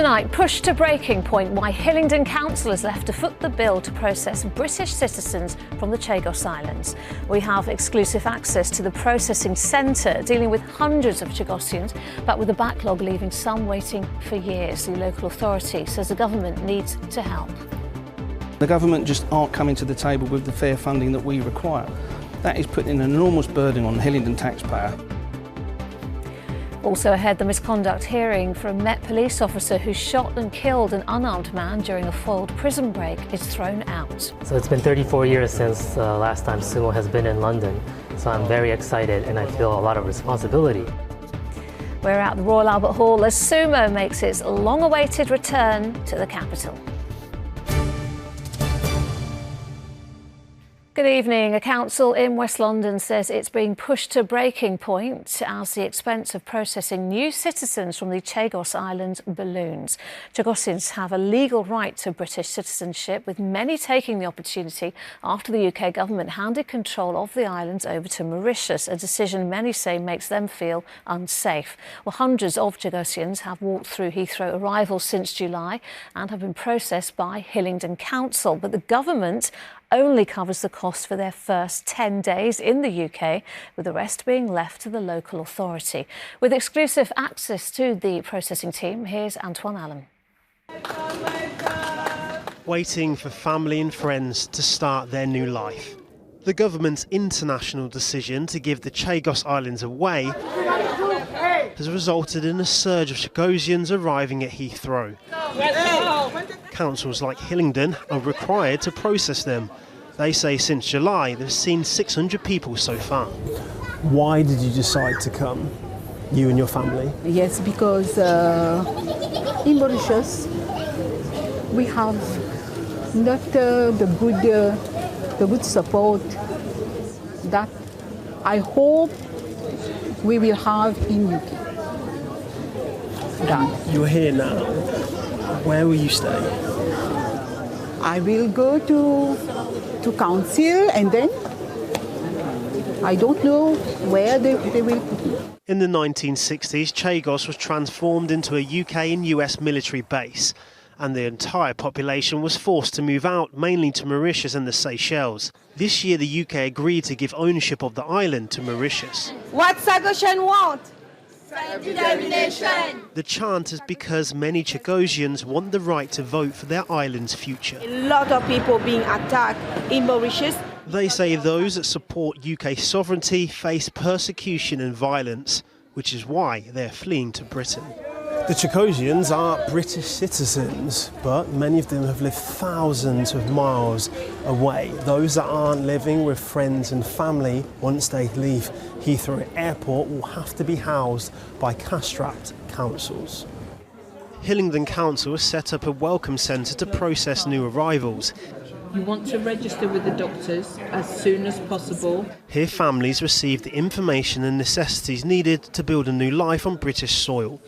Tonight, pushed to breaking point why Hillingdon Council has left to foot the bill to process British citizens from the Chagos Islands. We have exclusive access to the processing centre dealing with hundreds of Chagossians, but with a backlog leaving some waiting for years. The local authority says the government needs to help. The government just aren't coming to the table with the fair funding that we require. That is putting an enormous burden on the Hillingdon taxpayer. Also ahead, the misconduct hearing for a Met police officer who shot and killed an unarmed man during a foiled prison break is thrown out. So it's been 34 years since last time Sumo has been in London, so I'm very excited and I feel a lot of responsibility. We're at the Royal Albert Hall as Sumo makes its long-awaited return to the capital. Good evening. A council in West London says it's being pushed to breaking point as the expense of processing new citizens from the Chagos Islands balloons. Chagossians have a legal right to British citizenship, with many taking the opportunity after the UK government handed control of the islands over to Mauritius, a decision many say makes them feel unsafe. Well, hundreds of Chagossians have walked through Heathrow arrivals since July and have been processed by Hillingdon Council, but the government only covers the cost for their first 10 days in the UK, with the rest being left to the local authority. With exclusive access to the processing team, here's Antoine Allen. Waiting for family and friends to start their new life. The government's international decision to give the Chagos Islands away has resulted in a surge of Chagossians arriving at Heathrow. Councils like Hillingdon are required to process them. They say since July they've seen 600 people so far. Why did you decide to come, you and your family? Yes, because in Mauritius we have not the good support that I hope we will have in UK. You're here now. Where will you stay? I will go to council and then I don't know where they will put me. In the 1960s, Chagos was transformed into a UK and US military base, and the entire population was forced to move out, mainly to Mauritius and the Seychelles. This year, the UK agreed to give ownership of the island to Mauritius. What Chagossian want? Self-determination. The chant is because many Chagossians want the right to vote for their island's future. A lot of people being attacked in Mauritius. They say those that support UK sovereignty face persecution and violence, which is why they're fleeing to Britain. The Chagossians are British citizens, but many of them have lived thousands of miles away. Those that aren't living with friends and family, once they leave Heathrow Airport, will have to be housed by cash-strapped councils. Hillingdon Council has set up a welcome centre to process new arrivals. You want to register with the doctors as soon as possible. Here families receive the information and necessities needed to build a new life on British soil.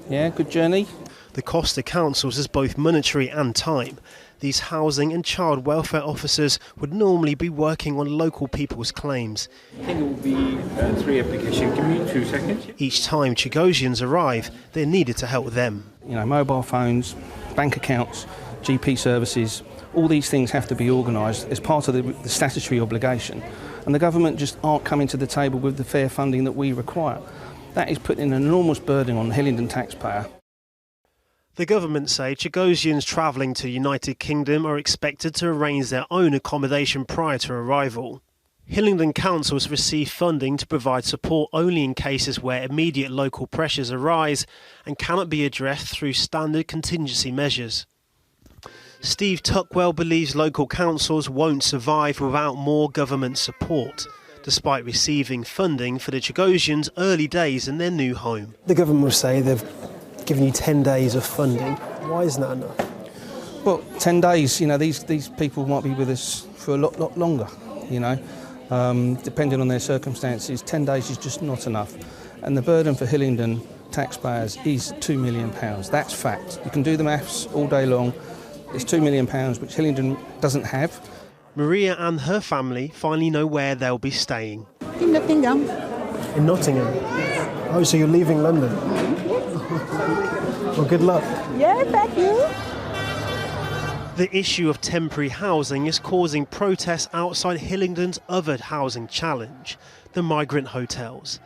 Yeah, good journey. The cost to councils is both monetary and time. These housing and child welfare officers would normally be working on local people's claims. I think it will be 3 applications. Give me 2 seconds. Each time Chagossians arrive, they're needed to help them. You know, mobile phones, bank accounts, GP services, all these things have to be organised as part of the statutory obligation. And the government just aren't coming to the table with the fair funding that we require. That is putting an enormous burden on the Hillingdon taxpayer. The government say Chagossians travelling to United Kingdom are expected to arrange their own accommodation prior to arrival. Hillingdon councils receive funding to provide support only in cases where immediate local pressures arise and cannot be addressed through standard contingency measures. Steve Tuckwell believes local councils won't survive without more government support, despite receiving funding for the Chagossians' early days in their new home. The government will say they've given you 10 days of funding. Why isn't that enough? Well, 10 days, you know, these people might be with us for a lot longer, you know. Depending on their circumstances, 10 days is just not enough. And the burden for Hillingdon taxpayers is £2 million. That's fact. You can do the maths all day long. It's £2 million, which Hillingdon doesn't have. Maria and her family finally know where they'll be staying. In Nottingham. In Nottingham? Oh, so you're leaving London? Well, good luck. Yeah, thank you. The issue of temporary housing is causing protests outside Hillingdon's other housing challenge, the migrant hotels.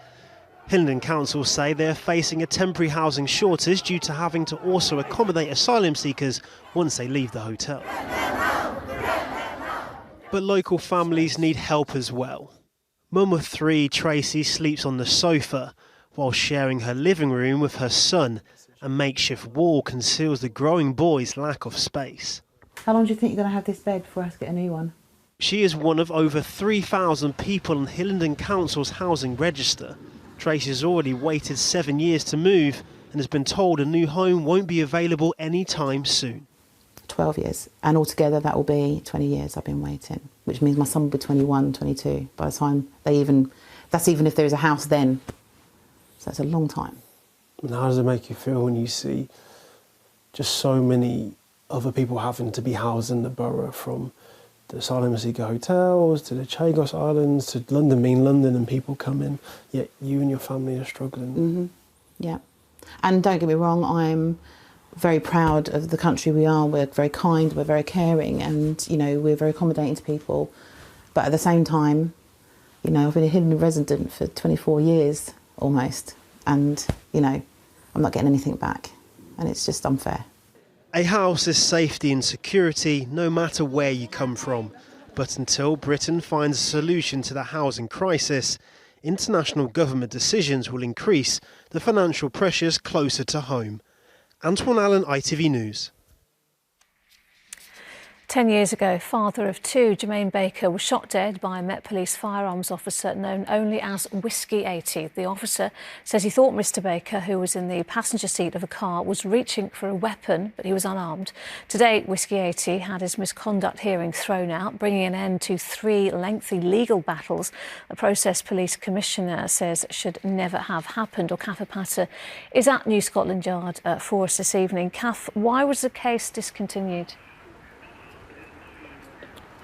Hillingdon Council say they are facing a temporary housing shortage due to having to also accommodate asylum seekers once they leave the hotel. But local families need help as well. Mum of 3, Tracy, sleeps on the sofa while sharing her living room with her son. A makeshift wall conceals the growing boy's lack of space. How long do you think you're going to have this bed before I have to get a new one? She is one of over 3,000 people on Hillingdon Council's housing register. Tracy has already waited 7 years to move and has been told a new home won't be available anytime soon. 12 years. And altogether that will be 20 years I've been waiting, which means my son will be 21, 22 by the time that's even if there is a house then. So that's a long time. And how does it make you feel when you see just so many other people having to be housed in the borough, from the asylum seeker hotels to the Chagos Islands to London being London and people come in, yet you and your family are struggling? Mm-hmm. Yeah. And don't get me wrong, I'm very proud of the country we are. We're very kind, we're very caring, and, you know, we're very accommodating to people. But at the same time, you know, I've been a Hillingdon resident for 24 years almost, and, you know, I'm not getting anything back, and it's just unfair. A house is safety and security no matter where you come from. But until Britain finds a solution to the housing crisis, international government decisions will increase the financial pressures closer to home. Antoine Allen, ITV News. 10 years ago, father of 2, Jermaine Baker, was shot dead by a Met Police firearms officer known only as Whiskey 80. The officer says he thought Mr Baker, who was in the passenger seat of a car, was reaching for a weapon, but he was unarmed. Today, Whiskey 80 had his misconduct hearing thrown out, bringing an end to 3 lengthy legal battles the Process Police Commissioner says should never have happened. Or Kath Patter is at New Scotland Yard for us this evening. Kath, why was the case discontinued?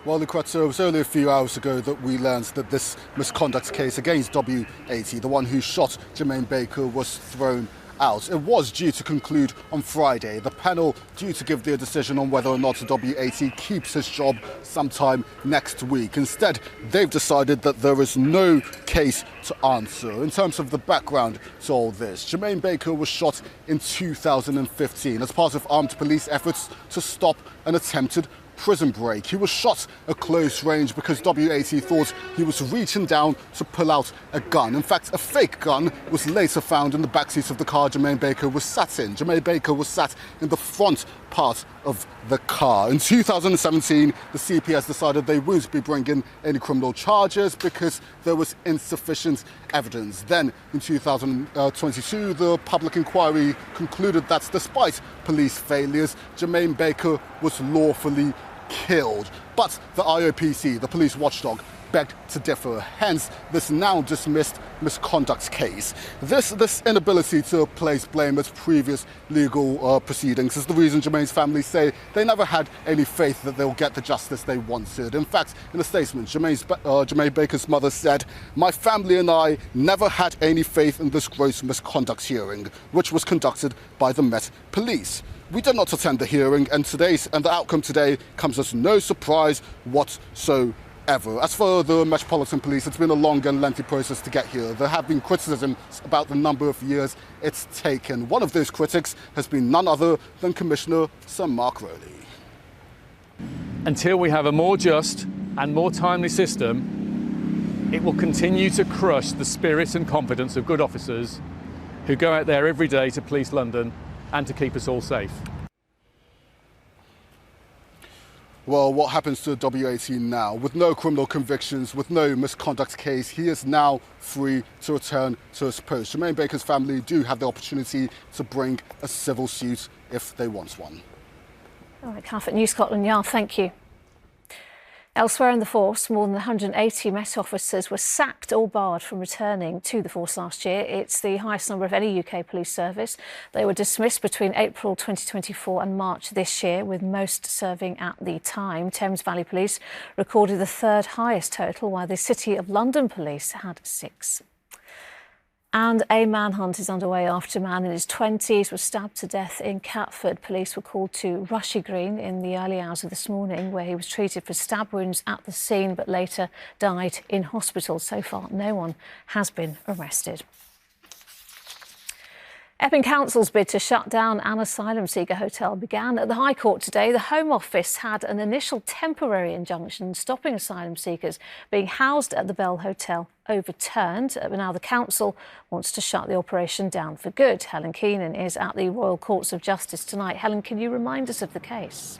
Well, Lucrezia, it was only a few hours ago that we learned that this misconduct case against W80, the one who shot Jermaine Baker, was thrown out. It was due to conclude on Friday. The panel due to give their decision on whether or not W80 keeps his job sometime next week. Instead, they've decided that there is no case to answer. In terms of the background to all this, Jermaine Baker was shot in 2015 as part of armed police efforts to stop an attempted prison break. He was shot at close range because W80 thought he was reaching down to pull out a gun. In fact, a fake gun was later found in the backseat of the car Jermaine Baker was sat in. Jermaine Baker was sat in the front part of the car. In 2017, the CPS decided they wouldn't be bringing any criminal charges because there was insufficient evidence. Then, in 2022, the public inquiry concluded that despite police failures, Jermaine Baker was lawfully killed. But the IOPC, the police watchdog, begged to differ, hence this now dismissed misconduct case. This inability to place blame as previous legal proceedings is the reason Jermaine's family say they never had any faith that they'll get the justice they wanted. In fact, in a statement, Jermaine Baker's mother said, "My family and I never had any faith in this gross misconduct hearing, which was conducted by the Met Police. We did not attend the hearing, and the outcome today comes as no surprise whatsoever." As for the Metropolitan Police, it's been a long and lengthy process to get here. There have been criticisms about the number of years it's taken. One of those critics has been none other than Commissioner Sir Mark Rowley. Until we have a more just and more timely system, it will continue to crush the spirit and confidence of good officers who go out there every day to police London and to keep us all safe. Well, what happens to W80 now? With no criminal convictions, with no misconduct case, he is now free to return to his post. Jermaine Baker's family do have the opportunity to bring a civil suit if they want one. All right, Kath at New Scotland Yard, thank you. Elsewhere in the force, more than 180 Met officers were sacked or barred from returning to the force last year. It's the highest number of any UK police service. They were dismissed between April 2024 and March this year, with most serving at the time. Thames Valley Police recorded the 3rd highest total, while the City of London Police had 6. And a manhunt is underway after a man in his 20s was stabbed to death in Catford. Police were called to Rushy Green in the early hours of this morning, where he was treated for stab wounds at the scene but later died in hospital. So far, no one has been arrested. Epping Council's bid to shut down an asylum seeker hotel began at the High Court today. The Home Office had an initial temporary injunction stopping asylum seekers being housed at the Bell Hotel overturned. But now the council wants to shut the operation down for good. Helen Keenan is at the Royal Courts of Justice tonight. Helen, can you remind us of the case?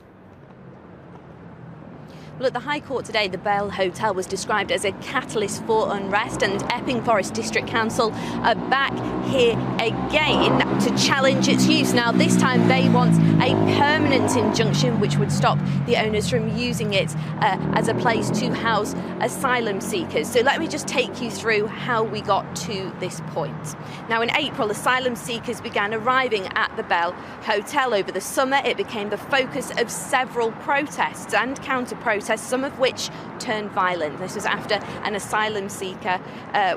Well, at the High Court today, the Bell Hotel was described as a catalyst for unrest, and Epping Forest District Council are back here again to challenge its use. Now, this time they want a permanent injunction which would stop the owners from using it as a place to house asylum seekers. So let me just take you through how we got to this point. Now, in April, asylum seekers began arriving at the Bell Hotel. Over the summer, it became the focus of several protests and counter-protests, some of which turned violent. This was after an asylum seeker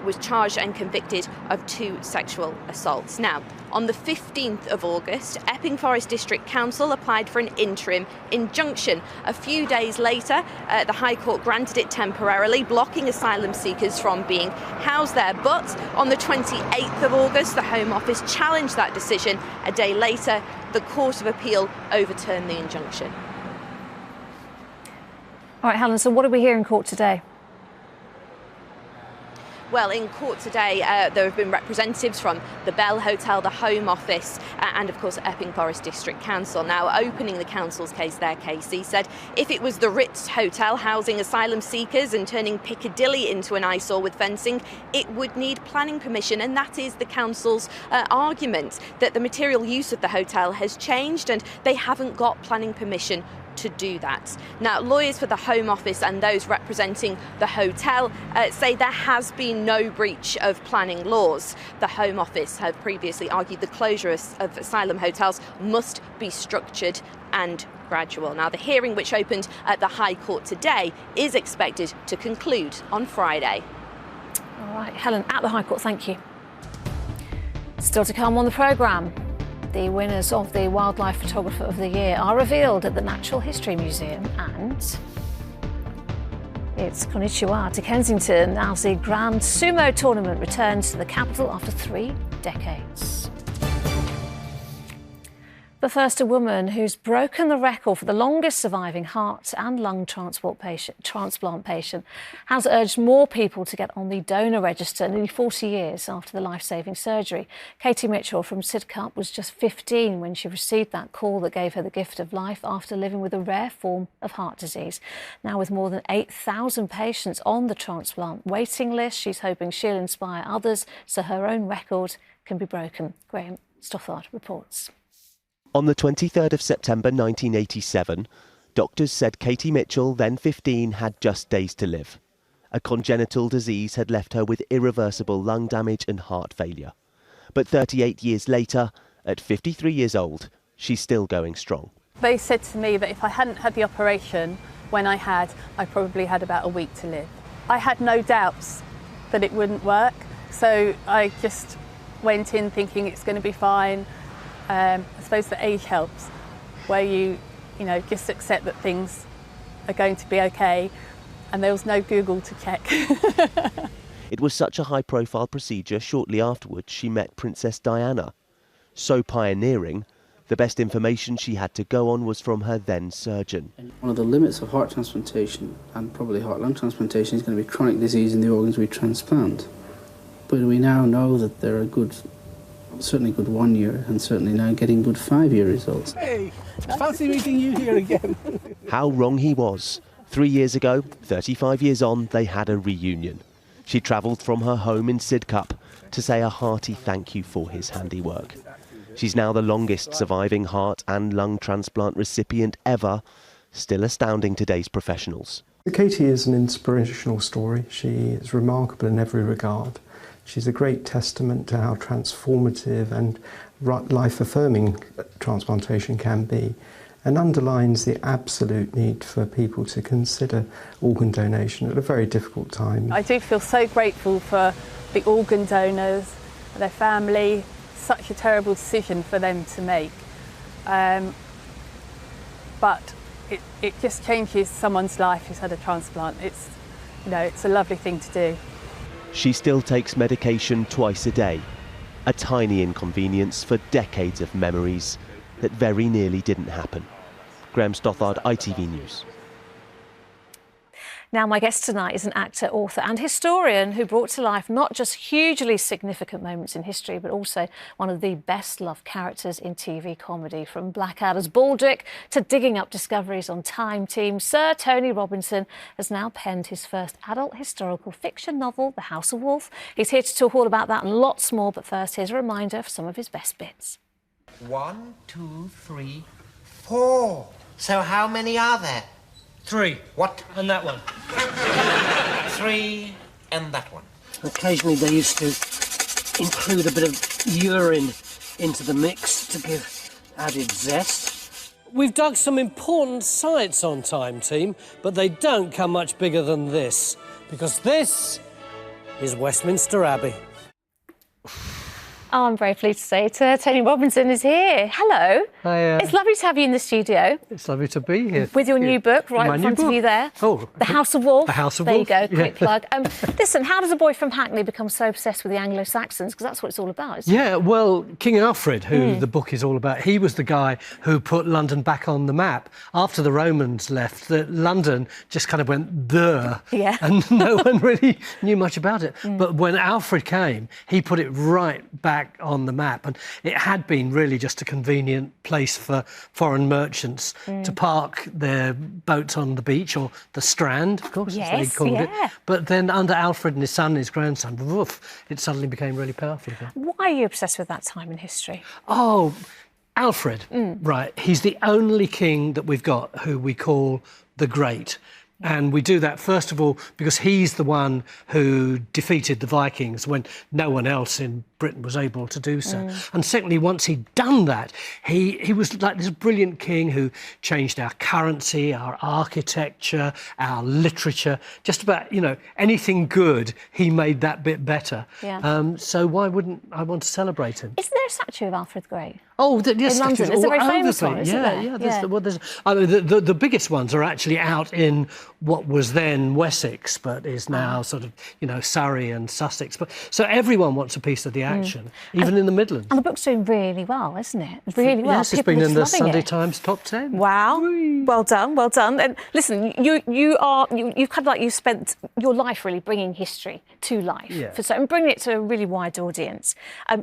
was charged and convicted of 2 sexual assaults. Now, on the 15th of August, Epping Forest District Council applied for an interim injunction. A few days later, the High Court granted it temporarily, blocking asylum seekers from being housed there. But on the 28th of August, the Home Office challenged that decision. A day later, the Court of Appeal overturned the injunction. All right, Helen, so what did we hear in court today? Well, in court today, there have been representatives from the Bell Hotel, the Home Office, and of course Epping Forest District Council. Now, opening the council's case there, Casey said if it was the Ritz Hotel housing asylum seekers and turning Piccadilly into an eyesore with fencing, it would need planning permission. And that is the council's argument, that the material use of the hotel has changed and they haven't got planning permission to do that. Now, lawyers for the Home Office and those representing the hotel say there has been no breach of planning laws. The Home Office have previously argued the closure of asylum hotels must be structured and gradual. Now, the hearing, which opened at the High Court today, is expected to conclude on Friday. All right, Helen, at the High Court, thank you. Still to come on the programme. The winners of the Wildlife Photographer of the Year are revealed at the Natural History Museum, and it's konnichiwa to Kensington as the Grand Sumo tournament returns to the capital after 3 decades. But first, a woman who's broken the record for the longest surviving heart and lung transplant patient has urged more people to get on the donor register nearly 40 years after the life-saving surgery. Katie Mitchell from Sidcup was just 15 when she received that call that gave her the gift of life after living with a rare form of heart disease. Now, with more than 8,000 patients on the transplant waiting list, she's hoping she'll inspire others so her own record can be broken. Graham Stothard reports. On the 23rd of September 1987, doctors said Katie Mitchell, then 15, had just days to live. A congenital disease had left her with irreversible lung damage and heart failure. But 38 years later, at 53 years old, she's still going strong. They said to me that if I hadn't had the operation when I probably had about a week to live. I had no doubts that it wouldn't work, so I just went in thinking it's going to be fine. I suppose the age helps, where you just accept that things are going to be okay, and there was no Google to check. It was such a high-profile procedure. Shortly afterwards, she met Princess Diana. So pioneering, the best information she had to go on was from her then surgeon. One of the limits of heart transplantation, and probably heart-lung transplantation, is going to be chronic disease in the organs we transplant. But we now know that there are certainly good 1 year, and certainly now getting good 5-year results. Hey, fancy meeting you here again. How wrong he was. 3 years ago, 35 years on, they had a reunion. She travelled from her home in Sidcup to say a hearty thank you for his handiwork. She's now the longest surviving heart and lung transplant recipient ever, still astounding today's professionals. Katie is an inspirational story. She is remarkable in every regard. She's a great testament to how transformative and life-affirming transplantation can be, and underlines the absolute need for people to consider organ donation at a very difficult time. I do feel so grateful for the organ donors their family. Such a terrible decision for them to make. But it just changes someone's life who's had a transplant. It's a lovely thing to do. She still takes medication twice a day, a tiny inconvenience for decades of memories that very nearly didn't happen. Graham Stothard, ITV News. Now, my guest tonight is an actor, author and historian who brought to life not just hugely significant moments in history, but also one of the best-loved characters in TV comedy. From Blackadder's Baldric to digging up discoveries on Time Team, Sir Tony Robinson has now penned his first adult historical fiction novel, The House of Wolf. He's here to talk all about that and lots more, but first, here's a reminder of some of his best bits. 1, 2, 3, 4. So how many are there? 3. What? And that one. 3 and that one. Occasionally they used to include a bit of urine into the mix to give added zest. We've dug some important sites on Time Team, but they don't come much bigger than this, because this is Westminster Abbey. Oh, I'm very pleased to say Tony Robinson is here. Hello. Hi. It's lovely to have you in the studio. It's lovely to be here. With your new book right in front of you there. Oh. The House of Wolf. The House of Wolf. Wolf. There you go, quick plug. Listen, how does a boy from Hackney become so obsessed with the Anglo-Saxons? Because that's what it's all about, isn't it? Yeah, well, King Alfred, who the book is all about, he was the guy who put London back on the map. After the Romans left, London just kind of went there. Yeah. And no one really knew much about it. But when Alfred came, he put it right back on the map. And it had been really just a convenient place for foreign merchants to park their boats on the beach, or the Strand, of course, as they called it. But then under Alfred and his son, his grandson, woof, it suddenly became really powerful again. Why are you obsessed with that time in history? Oh, Alfred, right. He's the only king that we've got who we call the Great. And we do that, first of all, because he's the one who defeated the Vikings when no one else in Britain was able to do so. And secondly, once he'd done that, he was like this brilliant king who changed our currency, our architecture, our literature, just about, anything good, he made that bit better. Yeah. So why wouldn't I want to celebrate him? Isn't there a statue of Alfred the Great? Oh, yes, in London. It's a very famous one, isn't there? Yeah. The biggest ones are actually out in what was then Wessex, but is now sort of, Surrey and Sussex. But so everyone wants a piece of the action, even in the Midlands. And the book's doing really well, isn't it? Really well. Yes, it's been in the Sunday Times top 10. Wow. Well done, well done. And listen, you've kind of like, you've spent your life really bringing history to life. Yeah. And bringing it to a really wide audience.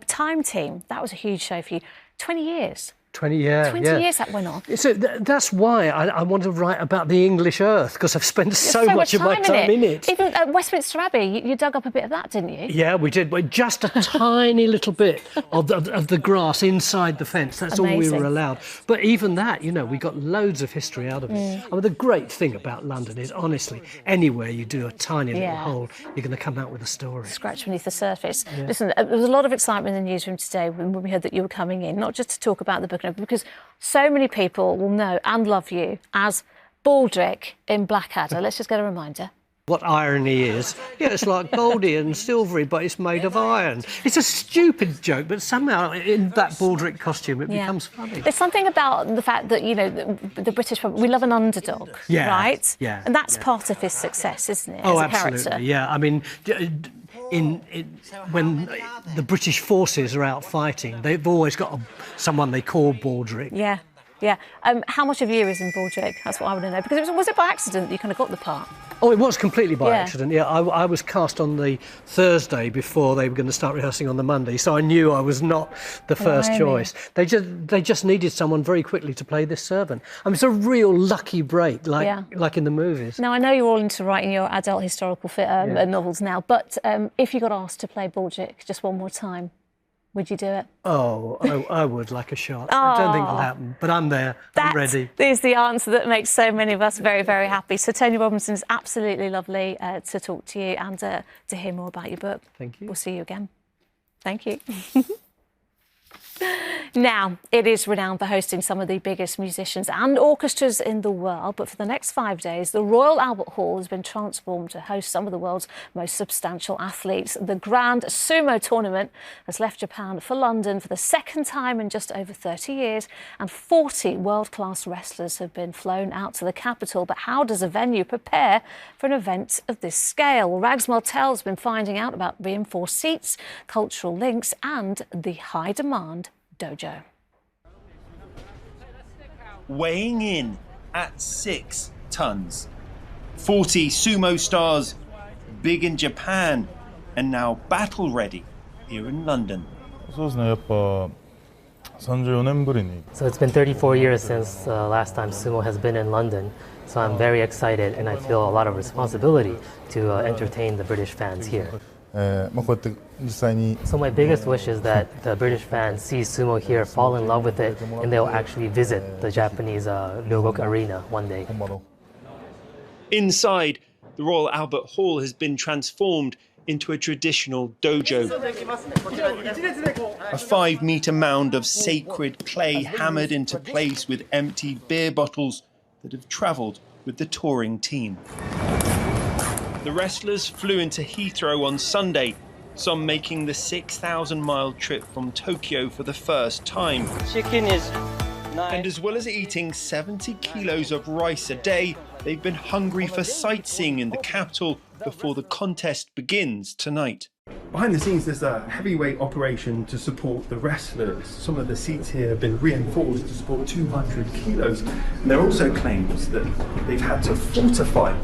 Time Team, that was a huge show for you. 20 years. 20 years, 20 years that went on. So that's why I want to write about the English earth, because I've spent so much of my time in it. Even at Westminster Abbey, you dug up a bit of that, didn't you? Yeah, we did. But just a tiny little bit of the grass inside the fence. That's all we were allowed. But even that, we got loads of history out of it. I mean, the great thing about London is, honestly, anywhere you do a tiny little hole, you're going to come out with a story. Scratch beneath the surface. Yeah. Listen, there was a lot of excitement in the newsroom today when we heard that you were coming in, not just to talk about the book, because so many people will know and love you as Baldric in Blackadder. Let's just get a reminder. What irony is, it's like goldy and silvery, but it's made of iron. It's a stupid joke, but somehow in that Baldric costume it becomes funny. There's something about the fact that, the British, we love an underdog, right? Yeah. And that's part of his success, isn't it, Oh, as a absolutely, character? yeah. I mean, when the British forces are out fighting, they've always got someone they call Baldric. Yeah. Yeah. How much of you is in Baldric? That's what I want to know. Because was it by accident that you kind of got the part? Oh, it was completely by accident. Yeah, I was cast on the Thursday before they were going to start rehearsing on the Monday, so I knew I was not the first choice. They just needed someone very quickly to play this servant. I mean, it's a real lucky break, like in the movies. Now, I know you're all into writing your adult historical novels now, but if you got asked to play Baldric just one more time, would you do it? Oh, I would, like a shot. I don't think it'll happen, but I'm there. I'm ready. That is the answer that makes so many of us very, very happy. So Tony Robinson, is absolutely lovely to talk to you and to hear more about your book. Thank you. We'll see you again. Thank you. Now, it is renowned for hosting some of the biggest musicians and orchestras in the world, but for the next 5 days, the Royal Albert Hall has been transformed to host some of the world's most substantial athletes. The Grand Sumo tournament has left Japan for London for the second time in just over 30 years, and 40 world-class wrestlers have been flown out to the capital. But how does a venue prepare for an event of this scale? Well, Rags Martell's been finding out about reinforced seats, cultural links and the high demand dojo. Weighing in at 6 tons, 40 sumo stars, big in Japan and now battle ready here in London. So it's been 34 years since last time sumo has been in London, so I'm very excited and I feel a lot of responsibility to entertain the British fans here. So my biggest wish is that the British fans see sumo here, fall in love with it, and they'll actually visit the Japanese Ryogok Arena one day. Inside, the Royal Albert Hall has been transformed into a traditional dojo. A 5-metre mound of sacred clay hammered into place with empty beer bottles that have travelled with the touring team. The wrestlers flew into Heathrow on Sunday, some making the 6,000-mile trip from Tokyo for the first time. Chicken is nice. And as well as eating 70 kilos of rice a day, they've been hungry for sightseeing in the capital before the contest begins tonight. Behind the scenes, there's a heavyweight operation to support the wrestlers. Some of the seats here have been reinforced to support 200 kilos. And there are also claims that they've had to fortify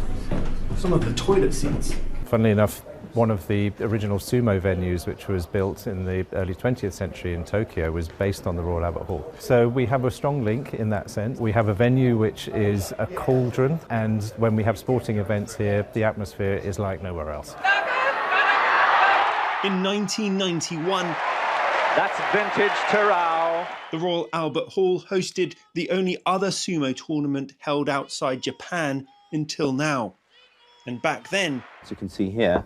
some of the toilet seats. Funnily enough, one of the original sumo venues, which was built in the early 20th century in Tokyo, was based on the Royal Albert Hall. So we have a strong link in that sense. We have a venue which is a cauldron, and when we have sporting events here, the atmosphere is like nowhere else. In 1991, that's vintage Terrell. The Royal Albert Hall hosted the only other sumo tournament held outside Japan until now. And back then, as you can see here,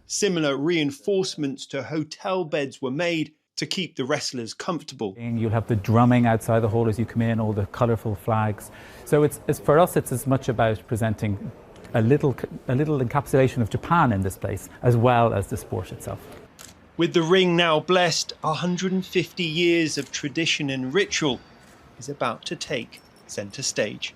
similar reinforcements to hotel beds were made to keep the wrestlers comfortable. You'll have the drumming outside the hall as you come in, all the colourful flags. So it's for us, it's as much about presenting a little encapsulation of Japan in this place, as well as the sport itself. With the ring now blessed, 150 years of tradition and ritual is about to take centre stage.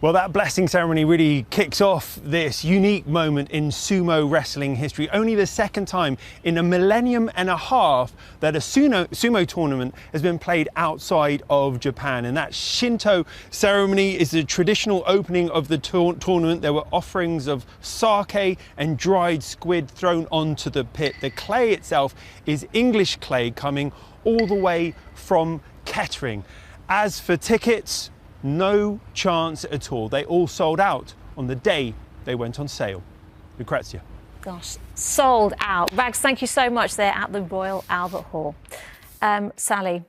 Well, that blessing ceremony really kicks off this unique moment in sumo wrestling history. Only the second time in a millennium and a half that a sumo tournament has been played outside of Japan. And that Shinto ceremony is the traditional opening of the tournament. There were offerings of sake and dried squid thrown onto the pit. The clay itself is English clay coming all the way from Kettering. As for tickets, no chance at all. They all sold out on the day they went on sale. Lucrezia. Gosh, sold out. Rags, thank you so much there at the Royal Albert Hall. Sally,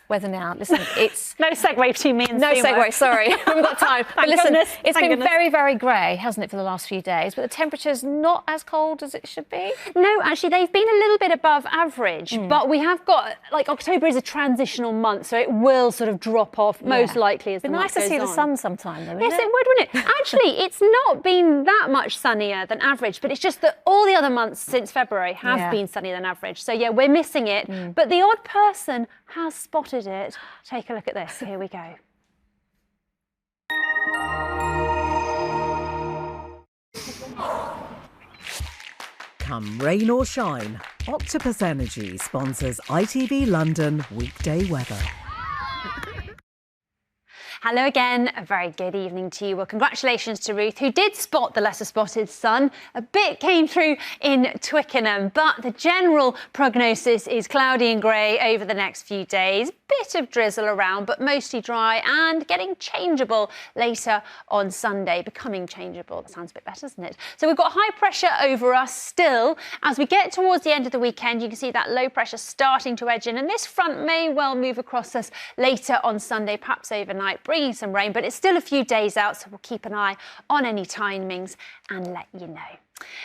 weather now. Listen, it's... No segue to me and No Sumo. segue, sorry. I haven't got time. But listen, goodness, it's thank been goodness. very, very grey, hasn't it, for the last few days? But the temperature's not as cold as it should be. No, actually, they've been a little bit above average, but we have got, like, October is a transitional month, so it will sort of drop off, most likely, as the month It'd be nice to see goes the on. sun sometime, though, Yes, it would, wouldn't it? Actually, it's not been that much sunnier than average, but it's just that all the other months since February have been sunnier than average. So, yeah, we're missing it, but the odd person has spotted it. Take a look at this. Here we go. Come rain or shine, Octopus Energy sponsors ITV London weekday weather. Hello again, a very good evening to you. Well, congratulations to Ruth, who did spot the lesser spotted sun. A bit came through in Twickenham, but the general prognosis is cloudy and grey over the next few days. Bit of drizzle around, but mostly dry and getting changeable later on Sunday. Becoming changeable. That sounds a bit better, doesn't it? So we've got high pressure over us still. As we get towards the end of the weekend, you can see that low pressure starting to edge in, and this front may well move across us later on Sunday, perhaps overnight, bringing some rain, but it's still a few days out, so we'll keep an eye on any timings and let you know.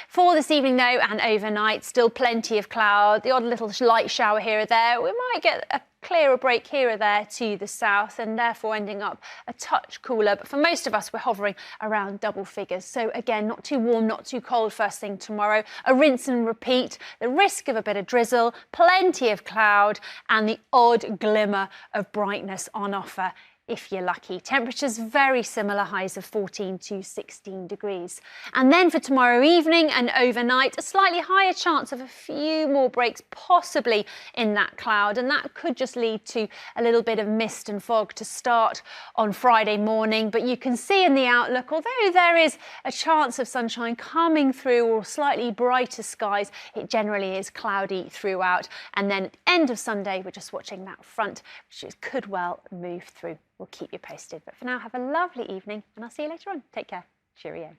For this evening, though, and overnight, still plenty of cloud, the odd little light shower here or there. We might get a clearer break here or there to the south, and therefore ending up a touch cooler. But for most of us, we're hovering around double figures. So again, not too warm, not too cold first thing tomorrow. A rinse and repeat, the risk of a bit of drizzle, plenty of cloud, and the odd glimmer of brightness on offer if you're lucky. Temperatures very similar, highs of 14 to 16 degrees. And then for tomorrow evening and overnight, a slightly higher chance of a few more breaks possibly in that cloud, and that could just lead to a little bit of mist and fog to start on Friday morning. But you can see in the outlook, although there is a chance of sunshine coming through or slightly brighter skies, it generally is cloudy throughout. And then at the end of Sunday, we're just watching that front, which could well move through. We'll keep you posted. But for now, have a lovely evening, and I'll see you later on. Take care. Cheerio.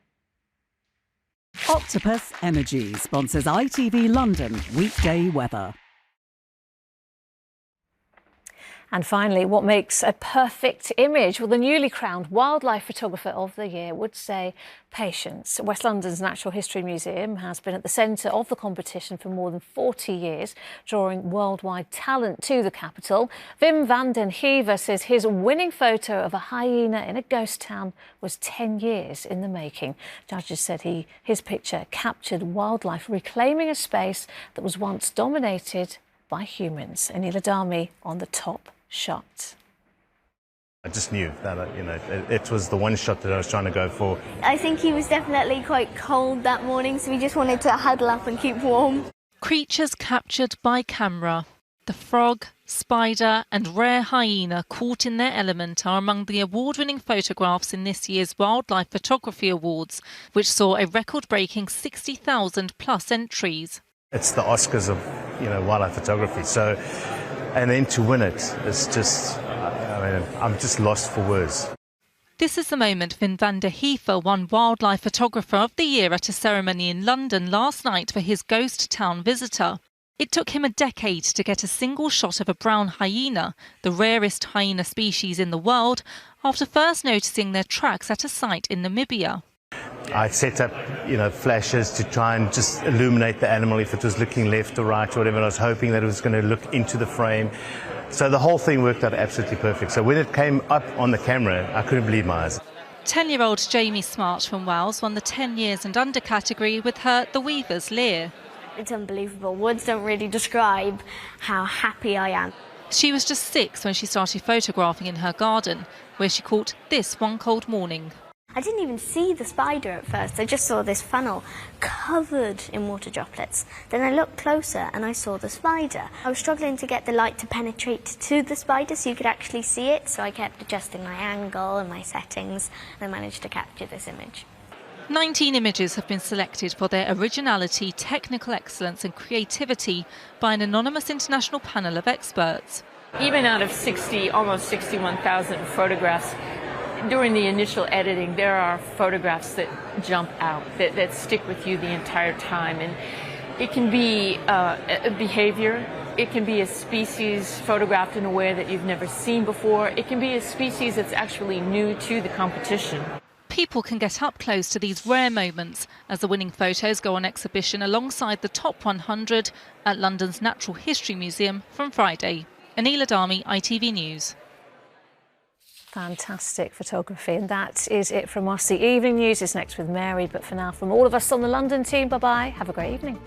Octopus Energy sponsors ITV London weekday weather. And finally, what makes a perfect image? Well, the newly crowned Wildlife Photographer of the Year would say patience. West London's Natural History Museum has been at the centre of the competition for more than 40 years, drawing worldwide talent to the capital. Wim van den Heever says his winning photo of a hyena in a ghost town was 10 years in the making. Judges said his picture captured wildlife reclaiming a space that was once dominated by humans. Anila Dami on the top shot. I just knew that, it was the one shot that I was trying to go for. I think he was definitely quite cold that morning, so we just wanted to huddle up and keep warm. Creatures captured by camera. The frog, spider and rare hyena caught in their element are among the award-winning photographs in this year's Wildlife Photography Awards, which saw a record-breaking 60,000 plus entries. It's the Oscars of, wildlife photography. So, and then to win it, it's just, I'm just lost for words. This is the moment Wim van der Heever won Wildlife Photographer of the Year at a ceremony in London last night for his ghost town visitor. It took him a decade to get a single shot of a brown hyena, the rarest hyena species in the world, after first noticing their tracks at a site in Namibia. I set up, flashes to try and just illuminate the animal if it was looking left or right or whatever. And I was hoping that it was going to look into the frame. So the whole thing worked out absolutely perfect. So when it came up on the camera, I couldn't believe my eyes. 10-year-old Jamie Smart from Wales won the 10 years and under category with her The Weaver's Lear. It's unbelievable. Words don't really describe how happy I am. She was just 6 when she started photographing in her garden, where she caught this one cold morning. I didn't even see the spider at first. I just saw this funnel covered in water droplets. Then I looked closer and I saw the spider. I was struggling to get the light to penetrate to the spider so you could actually see it, so I kept adjusting my angle and my settings, and I managed to capture this image. 19 images have been selected for their originality, technical excellence and creativity by an anonymous international panel of experts. Even out of almost 61,000 photographs, during the initial editing, there are photographs that jump out, that stick with you the entire time. And it can be a behavior, it can be a species photographed in a way that you've never seen before, it can be a species that's actually new to the competition. People can get up close to these rare moments as the winning photos go on exhibition alongside the top 100 at London's Natural History Museum from Friday. Anila Dami, ITV News. Fantastic photography, and that is it from us. The evening news is next with Mary, but for now, from all of us on the London team, bye-bye. Have a great evening.